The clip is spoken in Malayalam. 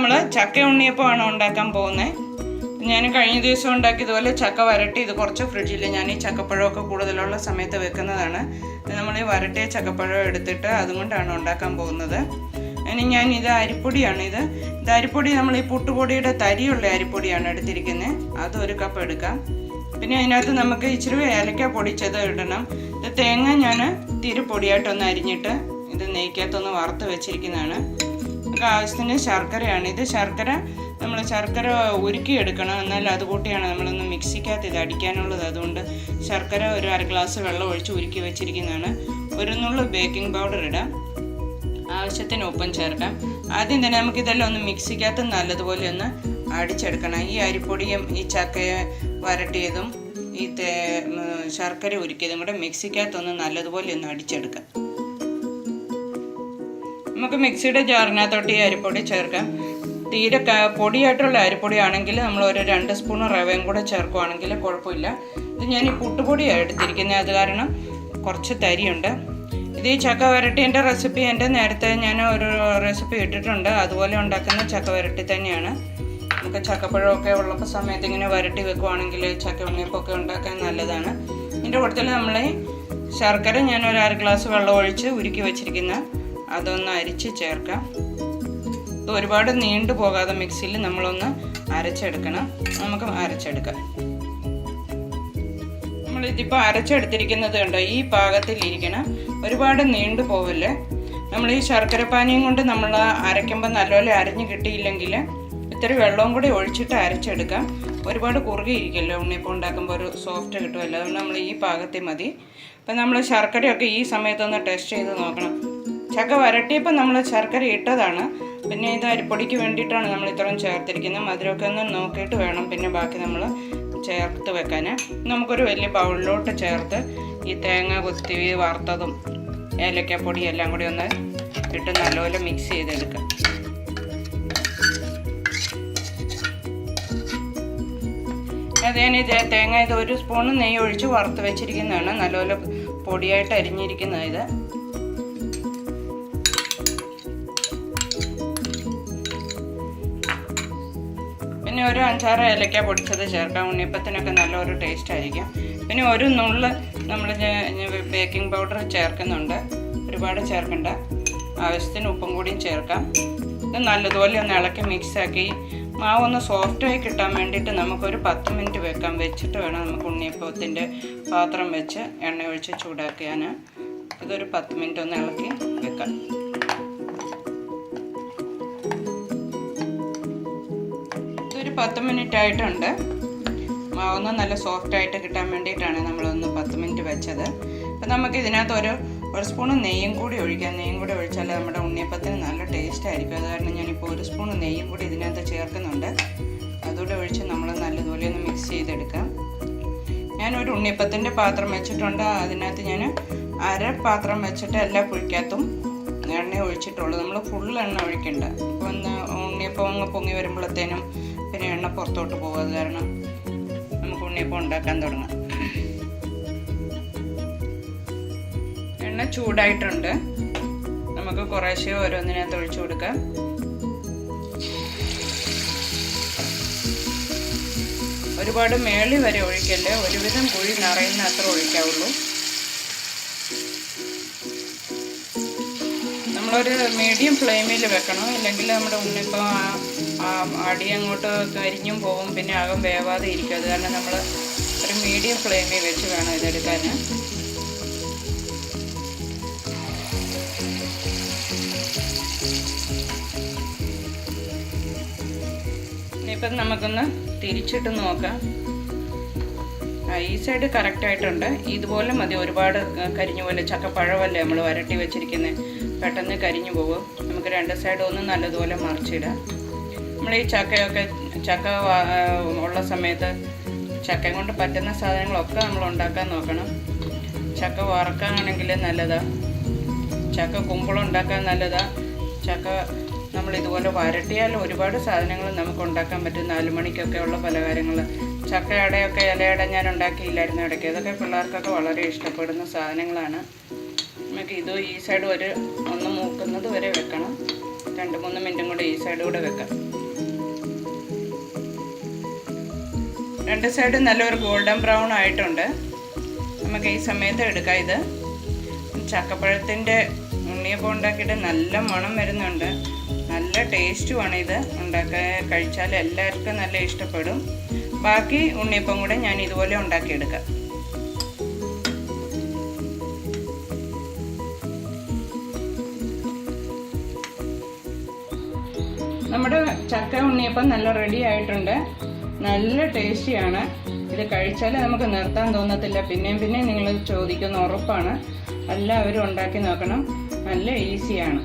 നമ്മൾ ചക്ക ഉണ്ണിയപ്പമാണ് ഉണ്ടാക്കാൻ പോകുന്നത്. ഞാൻ കഴിഞ്ഞ ദിവസം ഉണ്ടാക്കിയതുപോലെ ചക്ക വരട്ടി ഇത് കുറച്ച് ഫ്രിഡ്ജിൽ ഞാൻ ഈ ചക്കപ്പഴമൊക്കെ കൂടുതലുള്ള സമയത്ത് വെക്കുന്നതാണ്. നമ്മൾ ഈ വരട്ടിയ ചക്കപ്പഴം എടുത്തിട്ട് അതുകൊണ്ടാണ് ഉണ്ടാക്കാൻ പോകുന്നത്. ഇനി ഞാൻ ഇത് അരിപ്പൊടിയാണ്. ഇത് അരിപ്പൊടി നമ്മൾ ഈ പുട്ടുപൊടിയുടെ തരിയുള്ള അരിപ്പൊടിയാണ് എടുത്തിരിക്കുന്നത്. അത് 1 കപ്പ് എടുക്കാം. പിന്നെ അതിനകത്ത് നമുക്ക് ഇച്ചിരി ഏലക്ക പൊടിച്ചത് ഇടണം. ഇത് തേങ്ങ ഞാൻ തിരി പൊടിയായിട്ടൊന്ന് അരിഞ്ഞിട്ട് ഇത് നെയ്ക്കകത്തൊന്ന് വറുത്ത് വെച്ചിരിക്കുന്നതാണ്. നമുക്ക് ആവശ്യത്തിന് ശർക്കരയാണ്. ഇത് നമ്മൾ ശർക്കര ഉരുക്കിയെടുക്കണം. എന്നാൽ അതുകൂട്ടിയാണ് നമ്മളൊന്ന് മിക്സിക്കകത്ത് ഇത് അടിക്കാനുള്ളത്. അതുകൊണ്ട് ശർക്കര ഒരു 1/2 ഗ്ലാസ് വെള്ളം ഒഴിച്ച് ഉരുക്കി വെച്ചിരിക്കുന്നതാണ്. 1 നുള്ളു ബേക്കിംഗ് പൗഡർ ഇടാം. ആവശ്യത്തിന് ഉപ്പും ചേർക്കാം. ആദ്യം തന്നെ നമുക്കിതെല്ലാം ഒന്ന് മിക്സിക്കകത്ത് നല്ലതുപോലെ ഒന്ന് അടിച്ചെടുക്കണം. ഈ അരിപ്പൊടിയും ഈ ചക്കയെ വരട്ടിയതും ഈ ശർക്കര ഉരുക്കിയതും കൂടെ മിക്സിക്കകത്തൊന്ന് നല്ലതുപോലെ ഒന്ന് അടിച്ചെടുക്കാം. നമുക്ക് മിക്സിയുടെ ജാറിനകത്തോട്ട് ഈ അരിപ്പൊടി ചേർക്കാം. തീരെ പൊടിയായിട്ടുള്ള അരിപ്പൊടി ആണെങ്കിൽ നമ്മൾ ഒരു 2 സ്പൂൺ റവയും കൂടെ ചേർക്കുകയാണെങ്കിൽ കുഴപ്പമില്ല. ഇത് ഞാൻ ഈ പുട്ടുപൊടിയാണ് എടുത്തിരിക്കുന്നത്. അത് കാരണം കുറച്ച് തരിയുണ്ട്. ഇത് ഈ ചക്ക വരട്ടീൻ്റെ റെസിപ്പി എൻ്റെ നേരത്തെ ഞാൻ ഒരു റെസിപ്പി ഇട്ടിട്ടുണ്ട്. അതുപോലെ ഉണ്ടാക്കുന്ന ചക്ക വരട്ടി തന്നെയാണ്. നമുക്ക് ചക്കപ്പഴമൊക്കെ ഉള്ളപ്പോൾ സമയത്ത് ഇങ്ങനെ വരട്ടി വെക്കുവാണെങ്കിൽ ചക്ക ഉണ്ണിയപ്പമൊക്കെ ഉണ്ടാക്കാൻ നല്ലതാണ്. ഇതിൻ്റെ കൂട്ടത്തിൽ നമ്മൾ ശർക്കര ഞാൻ ഒരു 1/2 ഗ്ലാസ് വെള്ളം ഒഴിച്ച് ഉരുക്കി വെച്ചിരിക്കുന്ന അതൊന്ന് അരിച്ച് ചേർക്കാം. ഇത് ഒരുപാട് നീണ്ടു പോകാതെ മിക്സിയിൽ നമ്മളൊന്ന് അരച്ചെടുക്കണം. നമുക്ക് അരച്ചെടുക്കാം. നമ്മളിതിപ്പോൾ അരച്ചെടുത്തിരിക്കുന്നത് കണ്ടോ, ഈ പാകത്തിലിരിക്കണം. ഒരുപാട് നീണ്ടു പോവില്ലേ. നമ്മൾ ഈ ശർക്കര പാനിയും കൊണ്ട് നമ്മൾ അരയ്ക്കുമ്പോൾ നല്ലപോലെ അരഞ്ഞ് കിട്ടിയില്ലെങ്കിൽ ഇത്തിരി വെള്ളവും കൂടി ഒഴിച്ചിട്ട് അരച്ചെടുക്കാം. ഒരുപാട് കുറുകിയിരിക്കുമല്ലോ ഉണ്ണിയപ്പം ഉണ്ടാക്കുമ്പോൾ ഒരു സോഫ്റ്റ് കിട്ടുമല്ലോ. അതുകൊണ്ട് നമ്മൾ ഈ പാകത്തിൽ മതി. അപ്പം നമ്മൾ ശർക്കരയൊക്കെ ഈ സമയത്തൊന്ന് ടെസ്റ്റ് ചെയ്ത് നോക്കണം. ചക്ക വരട്ടിയപ്പോൾ നമ്മൾ ശർക്കര ഇട്ടതാണ്. പിന്നെ ഇത് അരിപ്പൊടിക്ക് വേണ്ടിയിട്ടാണ് നമ്മൾ ഇത്രയും ചേർത്തിരിക്കുന്നത്. മധുരമൊക്കെ ഒന്ന് നോക്കിയിട്ട് വേണം പിന്നെ ബാക്കി നമ്മൾ ചേർത്ത് വെക്കാൻ. നമുക്കൊരു വലിയ ബൗളിലോട്ട് ചേർത്ത് ഈ തേങ്ങ കുത്തി വറുത്തതും ഏലക്കപ്പൊടി എല്ലാം കൂടി ഒന്ന് ഇട്ട് നല്ലപോലെ മിക്സ് ചെയ്തെടുക്കാം. അത് ഞാൻ തേങ്ങ ഇത് 1 സ്പൂൺ നെയ്യ് ഒഴിച്ച് വറുത്ത് വെച്ചിരിക്കുന്നതാണ്. നല്ലപോലെ പൊടിയായിട്ട് അരിഞ്ഞിരിക്കുന്നത് ഇത്. പിന്നെ ഒരു 5-6 ഏലക്ക പൊടിച്ചത് ചേർക്കാം. ഉണ്ണിയപ്പത്തിനൊക്കെ നല്ലൊരു ടേസ്റ്റ് ആയിരിക്കും. പിന്നെ 1 നുള്ള് നമ്മൾ ബേക്കിംഗ് പൗഡർ ചേർക്കുന്നുണ്ട്. ഒരുപാട് ചേർക്കണ്ട. ആവശ്യത്തിന് ഉപ്പും കൂടിയും ചേർക്കാം. ഇത് നല്ലതുപോലെ ഒന്ന് ഇളക്കി മിക്സാക്കി മാവൊന്ന് സോഫ്റ്റായി കിട്ടാൻ വേണ്ടിയിട്ട് നമുക്കൊരു 10 മിനിറ്റ് വെക്കാം. വെച്ചിട്ട് വേണം നമുക്ക് ഉണ്ണിയപ്പത്തിൻ്റെ പാത്രം വെച്ച് എണ്ണ ഒഴിച്ച് ചൂടാക്കാൻ. ഇതൊരു 10 മിനിറ്റ് ഒന്ന് ഇളക്കി വെക്കാം. ഇതൊരു 10 മിനിറ്റ് ആയിട്ടുണ്ട്. മാവൊന്ന് നല്ല സോഫ്റ്റായിട്ട് കിട്ടാൻ വേണ്ടിയിട്ടാണ് നമ്മളൊന്ന് 10 മിനിറ്റ് വെച്ചത്. അപ്പം നമുക്ക് ഇതിനകത്ത് ഒരു സ്പൂൺ നെയ്യും കൂടി ഒഴിക്കാം. നെയ്യും കൂടി ഒഴിച്ചാൽ നമ്മുടെ ഉണ്ണിയപ്പത്തിന് നല്ല ടേസ്റ്റ് ആയിരിക്കും. അത് കാരണം ഞാനിപ്പോൾ 1 സ്പൂൺ നെയ്യും കൂടി ഇതിനകത്ത് ചേർക്കുന്നുണ്ട്. അതുകൂടെ ഒഴിച്ച് നമ്മൾ നല്ലതുപോലെ ഒന്ന് മിക്സ് ചെയ്തെടുക്കാം. ഞാനൊരു ഉണ്ണിയപ്പത്തിൻ്റെ പാത്രം വെച്ചിട്ടുണ്ട്. അതിനകത്ത് ഞാൻ 1/2 പാത്രം വെച്ചിട്ട് എല്ലാ കുഴിക്കകത്തും എണ്ണ ഒഴിച്ചിട്ടുള്ളൂ. നമ്മൾ ഫുൾ എണ്ണ ഒഴിക്കണ്ട. ഇപ്പോൾ ഒന്ന് ഉണ്ണിയപ്പം അങ്ങ് പൊങ്ങി വരുമ്പോഴത്തേനും പിന്നെ എണ്ണ പുറത്തോട്ട് പോകും. അത് കാരണം നമുക്ക് ഉണ്ണിയപ്പം ഉണ്ടാക്കാൻ തുടങ്ങാം. എണ്ണ ചൂടായിട്ടുണ്ട്. നമുക്ക് കുറേശ്ശെ ഓരോന്നിനകത്ത് ഒഴിച്ചു കൊടുക്കാം. ഒരുപാട് മേളി വരെ ഒഴിക്കല്ലേ. ഒരുവിധം കുഴി നിറയുന്ന അത്ര ഒഴിക്കാവുള്ളൂ. നമ്മളൊരു മീഡിയം ഫ്ലെയിമിൽ വെക്കണം. ഇല്ലെങ്കിൽ നമ്മുടെ ഉണ്ണിയപ്പം അടി അങ്ങോട്ട് കരിഞ്ഞും പോകും. പിന്നെ അകം വേവാതെ ഇരിക്കും. അത് കാരണം നമ്മൾ ഒരു മീഡിയം ഫ്ലെയിമിൽ വെച്ച് വേണം ഇതെടുക്കാൻ. ഇനിയിപ്പം നമുക്കൊന്ന് തിരിച്ചിട്ട് നോക്കാം. ഈ സൈഡ് കറക്റ്റായിട്ടുണ്ട്. ഇതുപോലെ മതി. ഒരുപാട് കരിഞ്ഞു പോലെ ചക്കപ്പഴമല്ലേ നമ്മൾ വരട്ടി വെച്ചിരിക്കുന്നത്. പെട്ടെന്ന് കരിഞ്ഞു പോകും. നമുക്ക് 2 സൈഡും ഒന്ന് നല്ലതുപോലെ മറിച്ചിടാം. നമ്മൾ ഈ ചക്ക ഉള്ള സമയത്ത് ചക്ക കൊണ്ട് പറ്റുന്ന സാധനങ്ങളൊക്കെ നമ്മൾ ഉണ്ടാക്കാൻ നോക്കണം. ചക്ക വറക്കാനാണെങ്കിൽ നല്ലതാണ്. ചക്ക കുമ്പളം ഉണ്ടാക്കാൻ നല്ലതാണ്. ചക്ക നമ്മളിതുപോലെ വരട്ടിയാൽ ഒരുപാട് സാധനങ്ങൾ നമുക്ക് ഉണ്ടാക്കാൻ പറ്റും. 4 മണിക്കൊക്കെ ഉള്ള പലഹാരങ്ങൾ. ചക്കയടയൊക്കെ ഇലയട ഞാൻ ഉണ്ടാക്കിയില്ലായിരുന്നു ഇടയ്ക്ക്. അതൊക്കെ പിള്ളേർക്കൊക്കെ വളരെ ഇഷ്ടപ്പെടുന്ന സാധനങ്ങളാണ്. നമുക്ക് ഇത് ഈ സൈഡ് ഒന്ന് മൂക്കുന്നത് വരെ വെക്കണം. 2-3 മിനിറ്റും കൂടെ ഈ സൈഡ് കൂടെ വെക്കാം. രണ്ട് സൈഡും നല്ലൊരു ഗോൾഡൻ ബ്രൗൺ ആയിട്ടുണ്ട്. നമുക്ക് ഈ സമയത്ത് എടുക്കാം. ഇത് ചക്കപ്പഴത്തിൻ്റെ ഉണ്ണിയപ്പം ഉണ്ടാക്കിയിട്ട് നല്ല മണം വരുന്നുണ്ട്. നല്ല ടേസ്റ്റുമാണ്. ഇത് കഴിച്ചാൽ എല്ലാവർക്കും നല്ല ഇഷ്ടപ്പെടും. ബാക്കി ഉണ്ണിയപ്പം കൂടെ ഞാൻ ഇതുപോലെ ഉണ്ടാക്കിയെടുക്കാം. നമ്മുടെ ചക്ക ഉണ്ണിയപ്പം നല്ല റെഡി ആയിട്ടുണ്ട്. നല്ല ടേസ്റ്റിയാണ്. ഇത് കഴിച്ചാൽ നമുക്ക് നിർത്താൻ തോന്നത്തില്ല. പിന്നെയും പിന്നെയും നിങ്ങൾ ചോദിക്കുന്ന ഉറപ്പാണ്. എല്ലാവരും ഉണ്ടാക്കി നോക്കണം. നല്ല ഈസിയാണ്.